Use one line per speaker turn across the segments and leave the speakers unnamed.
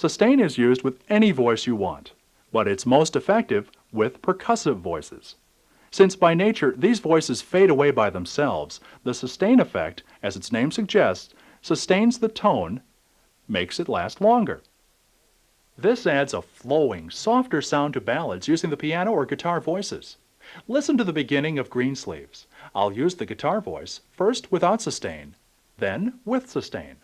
Sustain is used with any voice you want, but it's most effective with percussive voices. Since by nature these voices fade away by themselves, the sustain effect, as its name suggests, sustains the tone, makes it last longer. This adds a flowing, softer sound to ballads using the piano or guitar voices. Listen to the beginning of Greensleeves. I'll use the guitar voice, first without sustain, then with sustain.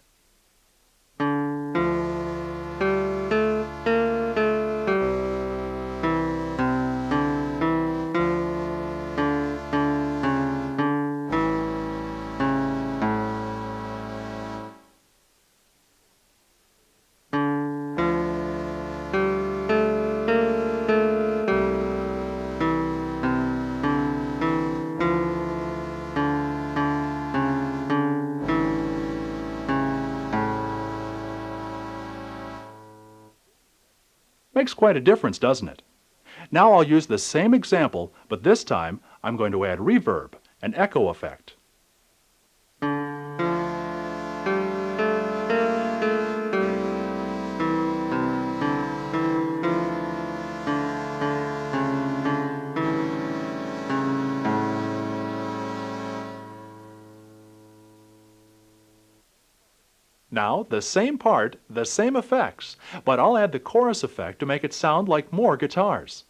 Makes quite a difference, doesn't it? Now I'll use the same example, but this time I'm going to add reverb, an echo effect. Now, the same part, the same effects, but I'll add the chorus effect to make it sound like more guitars.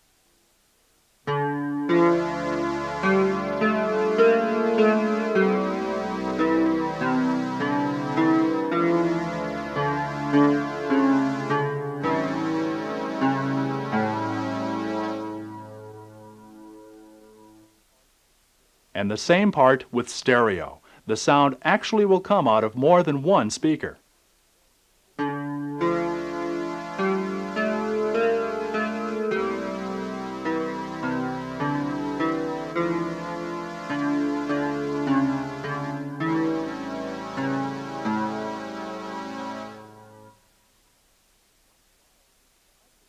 And the same part with stereo. The sound actually will come out of more than one speaker.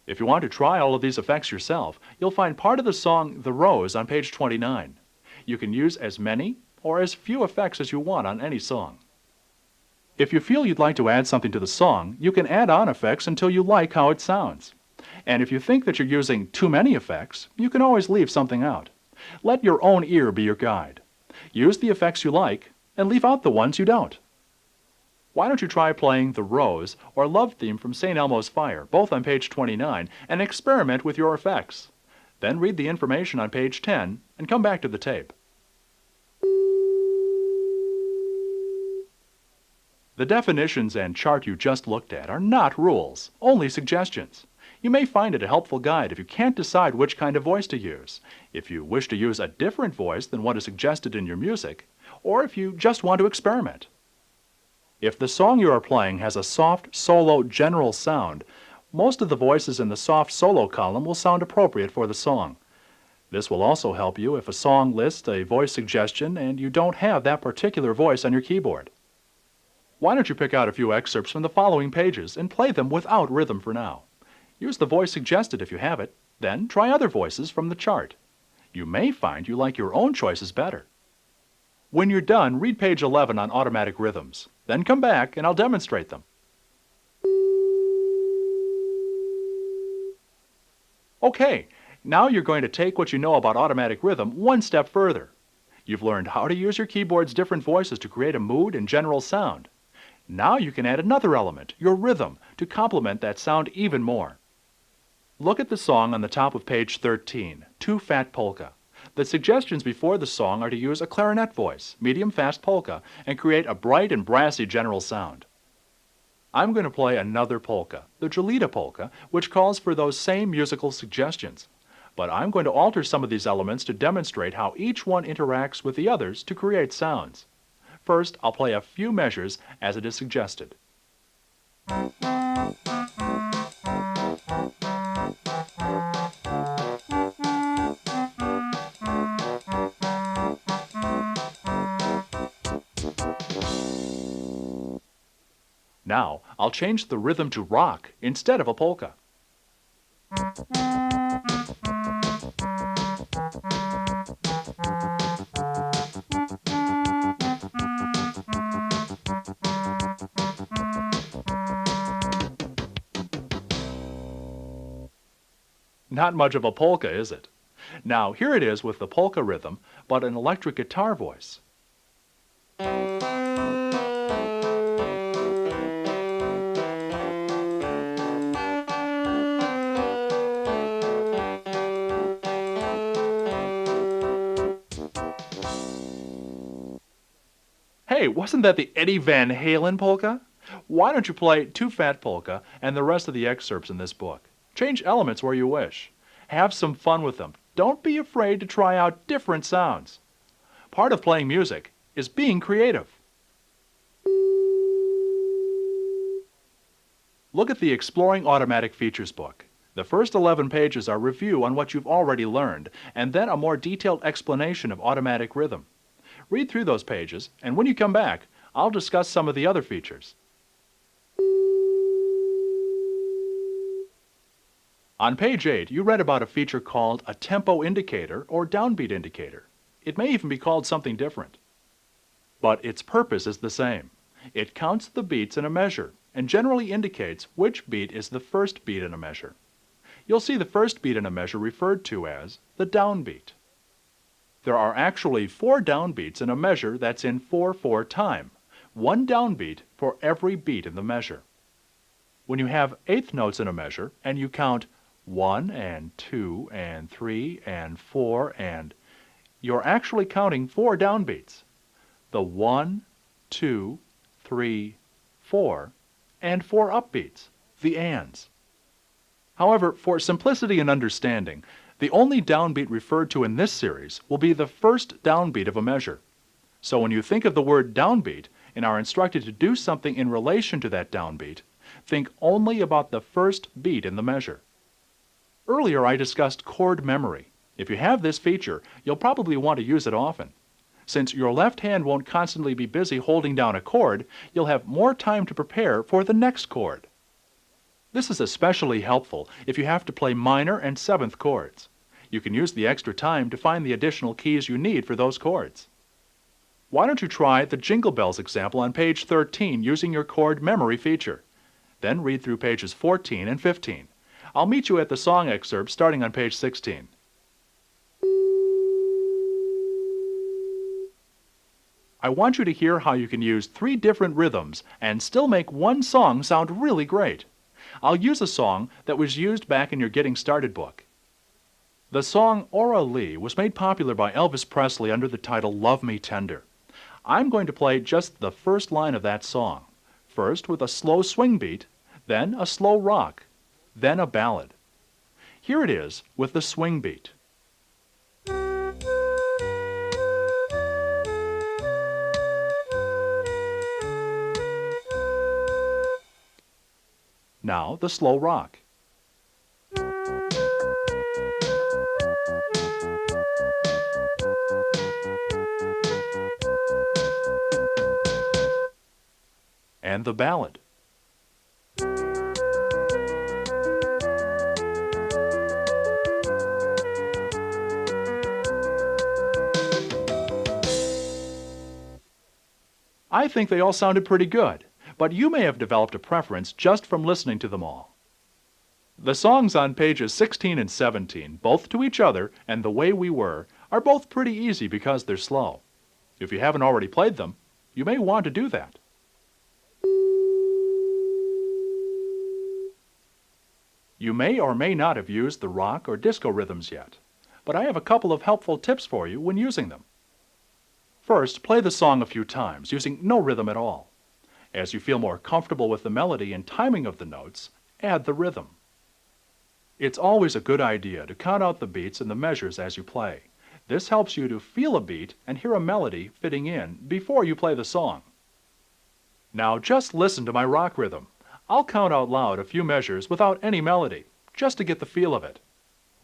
If you want to try all of these effects yourself, you'll find part of the song The Rose on page 29. You can use as many or as few effects as you want on any song. If you feel you'd like to add something to the song, you can add on effects until you like how it sounds. And if you think that you're using too many effects, you can always leave something out. Let your own ear be your guide. Use the effects you like and leave out the ones you don't. Why don't you try playing The Rose or Love Theme from St. Elmo's Fire, both on page 29, and experiment with your effects. Then read the information on page 10 and come back to the tape. The definitions and chart you just looked at are not rules, only suggestions. You may find it a helpful guide if you can't decide which kind of voice to use, if you wish to use a different voice than what is suggested in your music, or if you just want to experiment. If the song you are playing has a soft, solo, general sound, most of the voices in the soft solo column will sound appropriate for the song. This will also help you if a song lists a voice suggestion and you don't have that particular voice on your keyboard. Why don't you pick out a few excerpts from the following pages and play them without rhythm for now? Use the voice suggested if you have it, then try other voices from the chart. You may find you like your own choices better. When you're done, read page 11 on automatic rhythms. Then come back and I'll demonstrate them. Okay, now you're going to take what you know about automatic rhythm one step further. You've learned how to use your keyboard's different voices to create a mood and general sound. Now you can add another element, your rhythm, to complement that sound even more. Look at the song on the top of page 13, Too Fat Polka. The suggestions before the song are to use a clarinet voice, medium fast polka, and create a bright and brassy general sound. I'm going to play another polka, the Jolita polka, which calls for those same musical suggestions. But I'm going to alter some of these elements to demonstrate how each one interacts with the others to create sounds. First, I'll play a few measures as it is suggested. Now, I'll change the rhythm to rock instead of a polka. Not much of a polka, is it? Now, here it is with the polka rhythm, but an electric guitar voice. Hey, wasn't that the Eddie Van Halen polka? Why don't you play Too Fat Polka and the rest of the excerpts in this book? Change elements where you wish. Have some fun with them. Don't be afraid to try out different sounds. Part of playing music is being creative. Look at the Exploring Automatic Features book. The first 11 pages are review on what you've already learned, and then a more detailed explanation of automatic rhythm. Read through those pages, and when you come back, I'll discuss some of the other features. On page 8, you read about a feature called a tempo indicator or downbeat indicator. It may even be called something different. But its purpose is the same. It counts the beats in a measure and generally indicates which beat is the first beat in a measure. You'll see the first beat in a measure referred to as the downbeat. There are actually 4 downbeats in a measure that's in 4/4 time, 1 downbeat for every beat in the measure. When you have eighth notes in a measure and you count 1 and 2 and 3 and 4 and you're actually counting 4 downbeats. The 1, 2, 3, 4, and 4 upbeats, the ands. However, for simplicity and understanding, the only downbeat referred to in this series will be the first downbeat of a measure. So when you think of the word downbeat and are instructed to do something in relation to that downbeat, think only about the first beat in the measure. Earlier I discussed chord memory. If you have this feature, you'll probably want to use it often. Since your left hand won't constantly be busy holding down a chord, you'll have more time to prepare for the next chord. This is especially helpful if you have to play minor and seventh chords. You can use the extra time to find the additional keys you need for those chords. Why don't you try the Jingle Bells example on page 13 using your chord memory feature? Then read through pages 14 and 15. I'll meet you at the song excerpt starting on page 16. I want you to hear how you can use 3 different rhythms and still make one song sound really great. I'll use a song that was used back in your Getting Started book. The song Aura Lee was made popular by Elvis Presley under the title Love Me Tender. I'm going to play just the first line of that song, first with a slow swing beat, then a slow rock, then a ballad. Here it is with the swing beat. Now the slow rock. And the ballad. I think they all sounded pretty good, but you may have developed a preference just from listening to them all. The songs on pages 16 and 17, both to each other and The Way We Were, are both pretty easy because they're slow. If you haven't already played them, you may want to do that. You may or may not have used the rock or disco rhythms yet, but I have a couple of helpful tips for you when using them. First, play the song a few times, using no rhythm at all. As you feel more comfortable with the melody and timing of the notes, add the rhythm. It's always a good idea to count out the beats and the measures as you play. This helps you to feel a beat and hear a melody fitting in before you play the song. Now just listen to my rock rhythm. I'll count out loud a few measures without any melody, just to get the feel of it.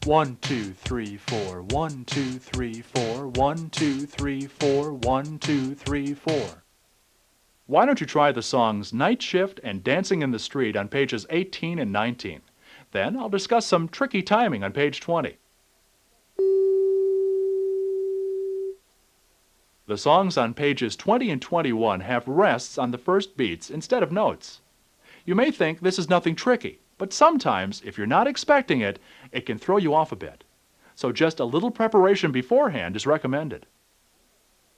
1, 2, 3, 4, 1, 2, 3, 4, 1, 2, 3, 4, 1, 2, 3, 4. Why don't you try the songs Night Shift and Dancing in the Street on pages 18 and 19. Then I'll discuss some tricky timing on page 20. The songs on pages 20 and 21 have rests on the first beats instead of notes. You may think this is nothing tricky, But sometimes, if you're not expecting it, it can throw you off a bit. So just a little preparation beforehand is recommended.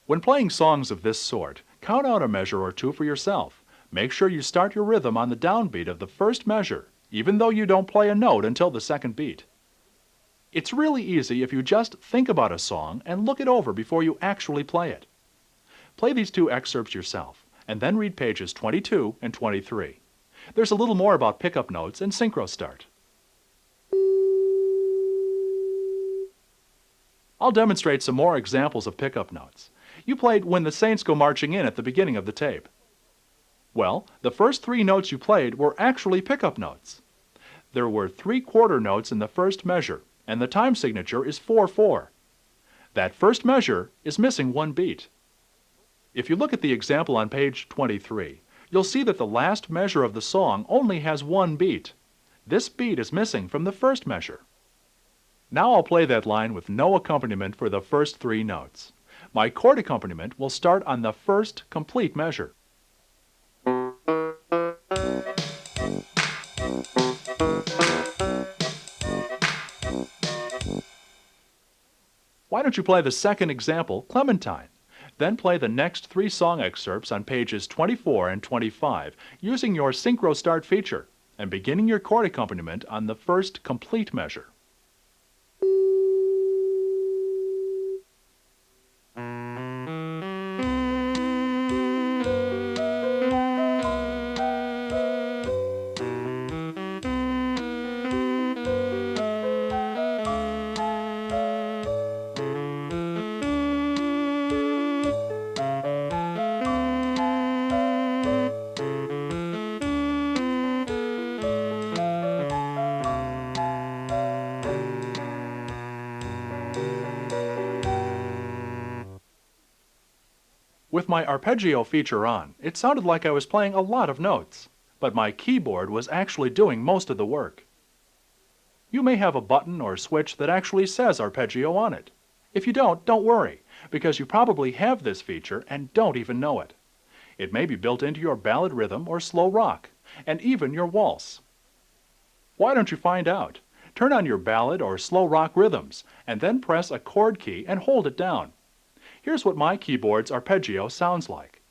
When playing songs of this sort, count out a measure or two for yourself. Make sure you start your rhythm on the downbeat of the first measure, even though you don't play a note until the second beat. It's really easy if you just think about a song and look it over before you actually play it. Play these two excerpts yourself, and then read pages 22 and 23. There's a little more about pickup notes and synchro start. I'll demonstrate some more examples of pickup notes. You played When the Saints Go Marching In at the beginning of the tape. Well, the first three notes you played were actually pickup notes. There were 3/4 notes in the first measure, and the time signature is 4/4. That first measure is missing one beat. If you look at the example on page 23, you'll see that the last measure of the song only has one beat. This beat is missing from the first measure. Now I'll play that line with no accompaniment for the first three notes. My chord accompaniment will start on the first complete measure. Why don't you play the second example, Clementine? Then play the next three song excerpts on pages 24 and 25 using your synchro start feature and beginning your chord accompaniment on the first complete measure. With my arpeggio feature on, it sounded like I was playing a lot of notes, but my keyboard was actually doing most of the work. You may have a button or switch that actually says arpeggio on it. If you don't worry, because you probably have this feature and don't even know it. It may be built into your ballad rhythm or slow rock, and even your waltz. Why don't you find out? Turn on your ballad or slow rock rhythms, and then press a chord key and hold it down. Here's what my keyboard's arpeggio sounds like.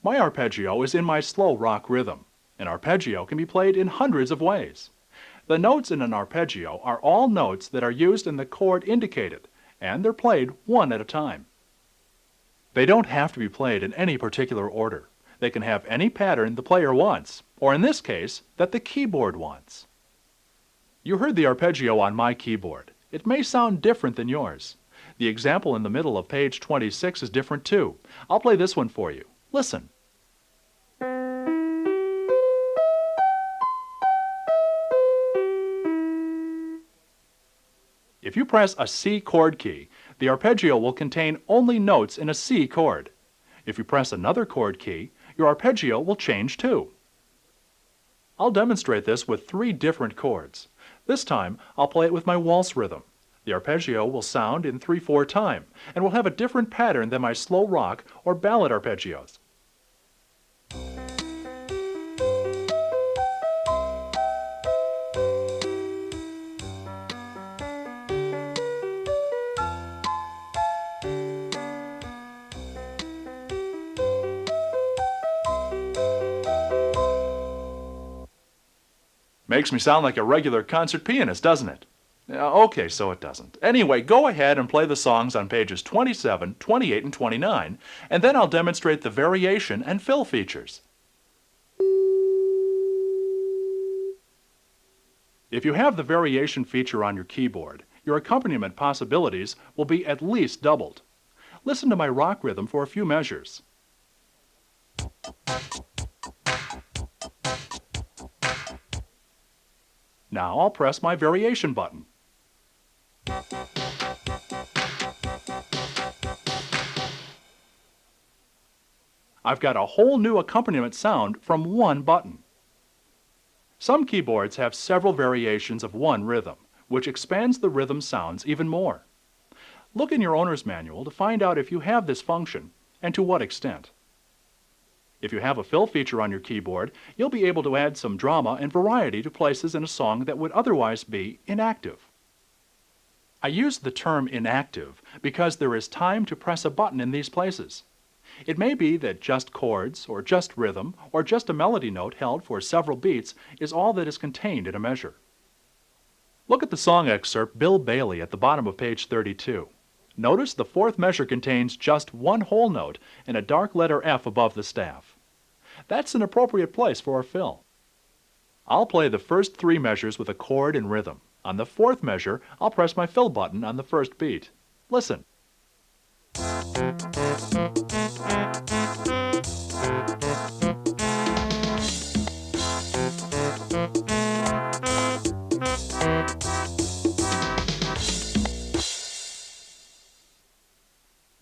My arpeggio is in my slow rock rhythm. An arpeggio can be played in hundreds of ways. The notes in an arpeggio are all notes that are used in the chord indicated, and they're played one at a time. They don't have to be played in any particular order. They can have any pattern the player wants, or in this case, that the keyboard wants. You heard the arpeggio on my keyboard. It may sound different than yours. The example in the middle of page 26 is different too. I'll play this one for you. Listen. If you press a C chord key, the arpeggio will contain only notes in a C chord. If you press another chord key, your arpeggio will change too. I'll demonstrate this with 3 different chords. This time, I'll play it with my waltz rhythm. The arpeggio will sound in 3/4 time, and will have a different pattern than my slow rock or ballad arpeggios. Makes me sound like a regular concert pianist, doesn't it? Okay, so it doesn't. Anyway, go ahead and play the songs on pages 27, 28, and 29, and then I'll demonstrate the variation and fill features. If you have the variation feature on your keyboard, your accompaniment possibilities will be at least doubled. Listen to my rock rhythm for a few measures. Now I'll press my variation button. I've got a whole new accompaniment sound from one button. Some keyboards have several variations of one rhythm, which expands the rhythm sounds even more. Look in your owner's manual to find out if you have this function and to what extent. If you have a fill feature on your keyboard, you'll be able to add some drama and variety to places in a song that would otherwise be inactive. I use the term inactive because there is time to press a button in these places. It may be that just chords, or just rhythm, or just a melody note held for several beats is all that is contained in a measure. Look at the song excerpt Bill Bailey at the bottom of page 32. Notice the fourth measure contains just one whole note and a dark letter F above the staff. That's an appropriate place for a fill. I'll play the first three measures with a chord and rhythm. On the fourth measure, I'll press my fill button on the first beat. Listen.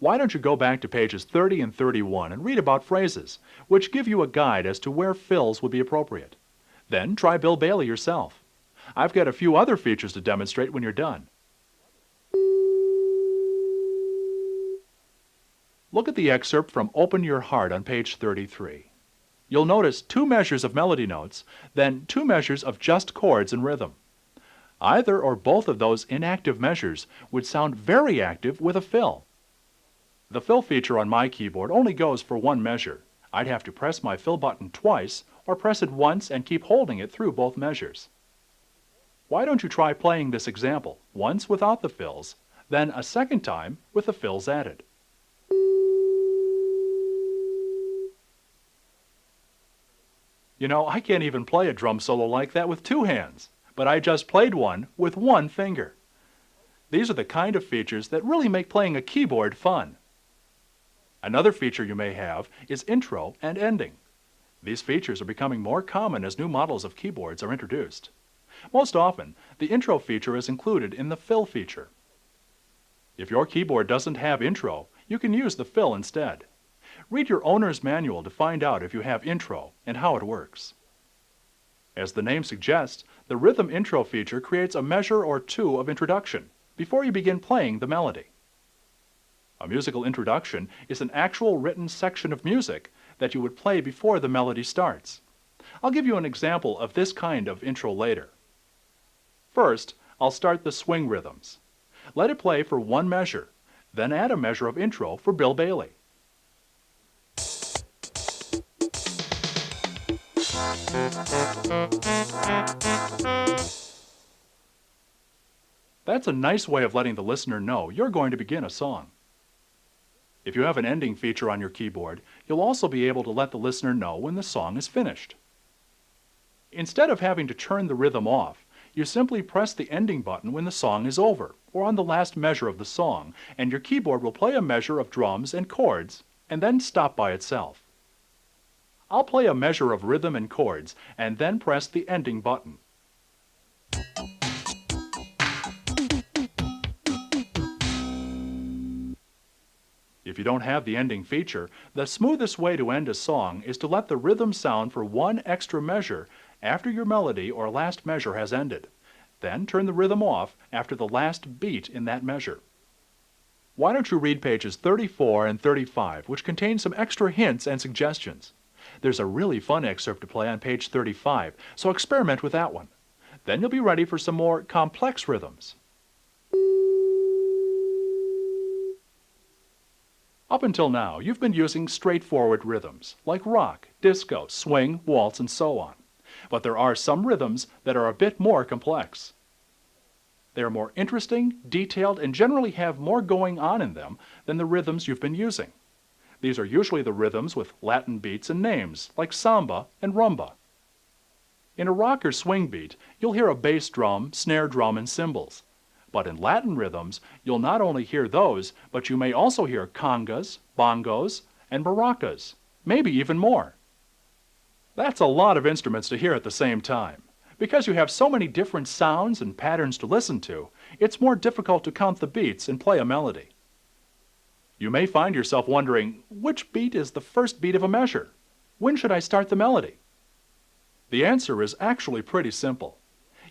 Why don't you go back to pages 30 and 31 and read about phrases, which give you a guide as to where fills would be appropriate. Then try Bill Bailey yourself. I've got a few other features to demonstrate when you're done. Look at the excerpt from Open Your Heart on page 33. You'll notice two measures of melody notes, then two measures of just chords and rhythm. Either or both of those inactive measures would sound very active with a fill. The fill feature on my keyboard only goes for one measure. I'd have to press my fill button twice or press it once and keep holding it through both measures. Why don't you try playing this example, once without the fills, then a second time with the fills added. You know, I can't even play a drum solo like that with two hands, but I just played one with one finger. These are the kind of features that really make playing a keyboard fun. Another feature you may have is intro and ending. These features are becoming more common as new models of keyboards are introduced. Most often, the intro feature is included in the fill feature. If your keyboard doesn't have intro, you can use the fill instead. Read your owner's manual to find out if you have intro and how it works. As the name suggests, the rhythm intro feature creates a measure or two of introduction before you begin playing the melody. A musical introduction is an actual written section of music that you would play before the melody starts. I'll give you an example of this kind of intro later. First, I'll start the swing rhythms. Let it play for one measure, then add a measure of intro for Bill Bailey. That's a nice way of letting the listener know you're going to begin a song. If you have an ending feature on your keyboard, you'll also be able to let the listener know when the song is finished. Instead of having to turn the rhythm off, you simply press the ending button when the song is over, or on the last measure of the song, and your keyboard will play a measure of drums and chords, and then stop by itself. I'll play a measure of rhythm and chords, and then press the ending button. If you don't have the ending feature, the smoothest way to end a song is to let the rhythm sound for one extra measure after your melody or last measure has ended. Then turn the rhythm off after the last beat in that measure. Why don't you read pages 34 and 35, which contain some extra hints and suggestions. There's a really fun excerpt to play on page 35, so experiment with that one. Then you'll be ready for some more complex rhythms. Up until now, you've been using straightforward rhythms, like rock, disco, swing, waltz, and so on. But there are some rhythms that are a bit more complex. They are more interesting, detailed, and generally have more going on in them than the rhythms you've been using. These are usually the rhythms with Latin beats and names, like samba and rumba. In a rock or swing beat, you'll hear a bass drum, snare drum, and cymbals. But in Latin rhythms, you'll not only hear those, but you may also hear congas, bongos, and maracas, maybe even more. That's a lot of instruments to hear at the same time. Because you have so many different sounds and patterns to listen to, it's more difficult to count the beats and play a melody. You may find yourself wondering, which beat is the first beat of a measure? When should I start the melody? The answer is actually pretty simple.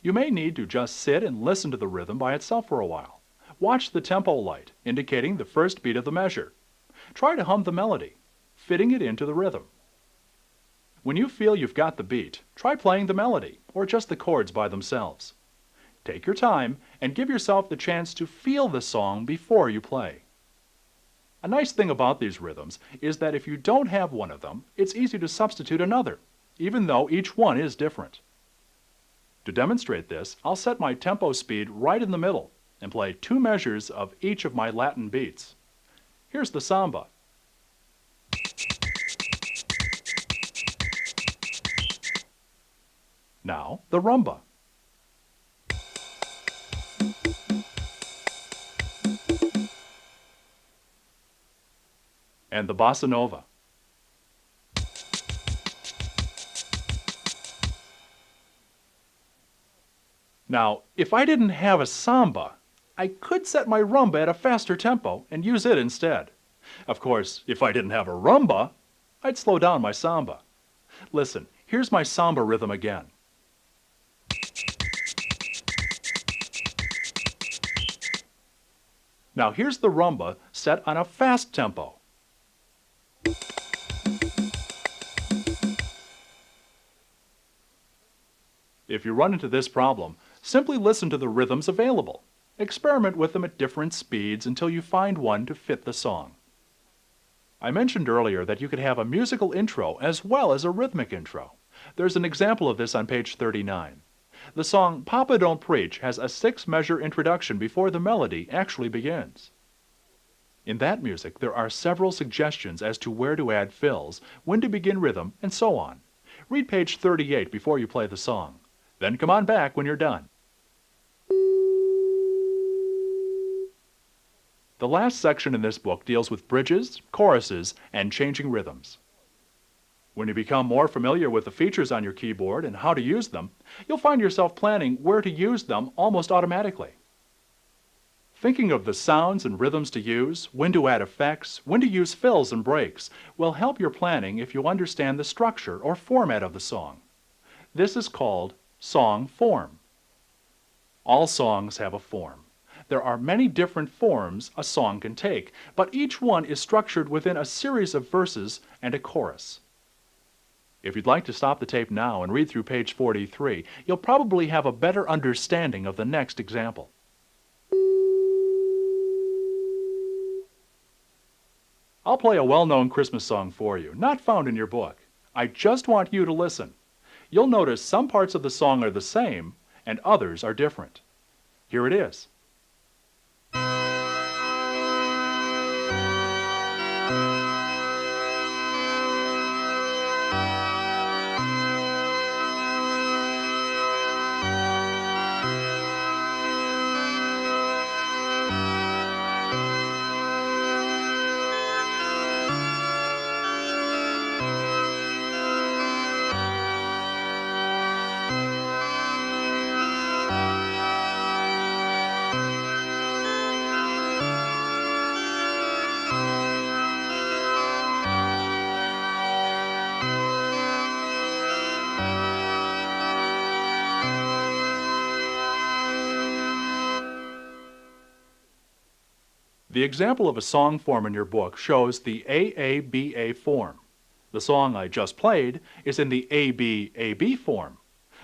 You may need to just sit and listen to the rhythm by itself for a while. Watch the tempo light, indicating the first beat of the measure. Try to hum the melody, fitting it into the rhythm. When you feel you've got the beat, try playing the melody, or just the chords by themselves. Take your time and give yourself the chance to feel the song before you play. A nice thing about these rhythms is that if you don't have one of them, it's easy to substitute another, even though each one is different. To demonstrate this, I'll set my tempo speed right in the middle and play 2 measures of each of my Latin beats. Here's the samba. Now, the rumba. And the bossa nova. Now, if I didn't have a samba, I could set my rumba at a faster tempo and use it instead. Of course, if I didn't have a rumba, I'd slow down my samba. Listen, here's my samba rhythm again. Now here's the rumba set on a fast tempo. If you run into this problem, simply listen to the rhythms available. Experiment with them at different speeds until you find one to fit the song. I mentioned earlier that you could have a musical intro as well as a rhythmic intro. There's an example of this on page 39. The song Papa Don't Preach has a 6-measure introduction before the melody actually begins. In that music, there are several suggestions as to where to add fills, when to begin rhythm, and so on. Read page 38 before you play the song. Then come on back when you're done. The last section in this book deals with bridges, choruses, and changing rhythms. When you become more familiar with the features on your keyboard and how to use them, you'll find yourself planning where to use them almost automatically. Thinking of the sounds and rhythms to use, when to add effects, when to use fills and breaks, will help your planning if you understand the structure or format of the song. This is called song form. All songs have a form. There are many different forms a song can take, but each one is structured within a series of verses and a chorus. If you'd like to stop the tape now and read through page 43, you'll probably have a better understanding of the next example. I'll play a well-known Christmas song for you, not found in your book. I just want you to listen. You'll notice some parts of the song are the same and others are different. Here it is. The example of a song form in your book shows the AABA form. The song I just played is in the ABAB form.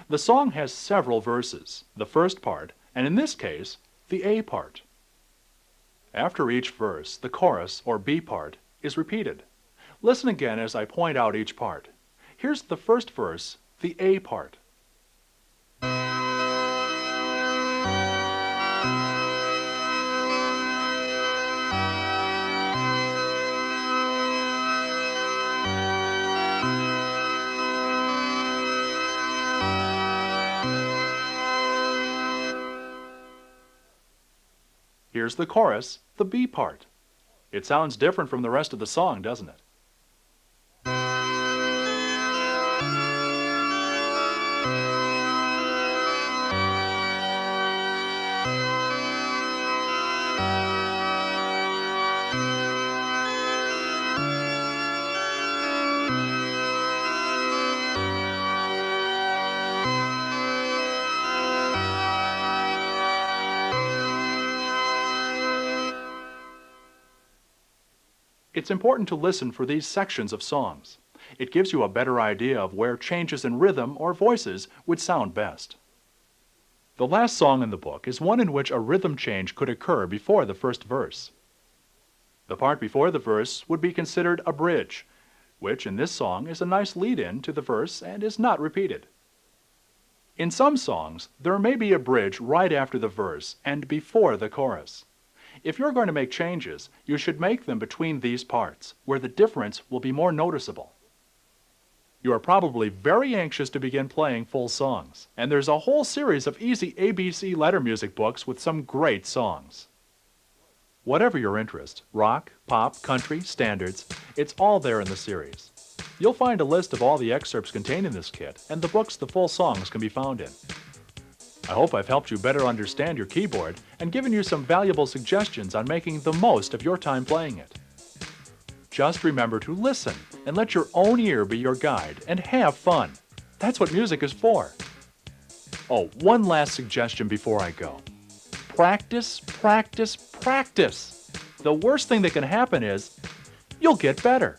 The song has several verses, the first part, and in this case, the A part. After each verse, the chorus, or B part, is repeated. Listen again as I point out each part. Here's the first verse, the A part. Here's the chorus, the B part. It sounds different from the rest of the song, doesn't it? It's important to listen for these sections of songs. It gives you a better idea of where changes in rhythm or voices would sound best. The last song in the book is one in which a rhythm change could occur before the first verse. The part before the verse would be considered a bridge, which in this song is a nice lead-in to the verse and is not repeated. In some songs, there may be a bridge right after the verse and before the chorus. If you're going to make changes, you should make them between these parts, where the difference will be more noticeable. You are probably very anxious to begin playing full songs, and there's a whole series of easy ABC letter music books with some great songs. Whatever your interest, rock, pop, country, standards, it's all there in the series. You'll find a list of all the excerpts contained in this kit and the books the full songs can be found in. I hope I've helped you better understand your keyboard and given you some valuable suggestions on making the most of your time playing it. Just remember to listen and let your own ear be your guide and have fun. That's what music is for. Oh, one last suggestion before I go. Practice, practice, practice. The worst thing that can happen is you'll get better.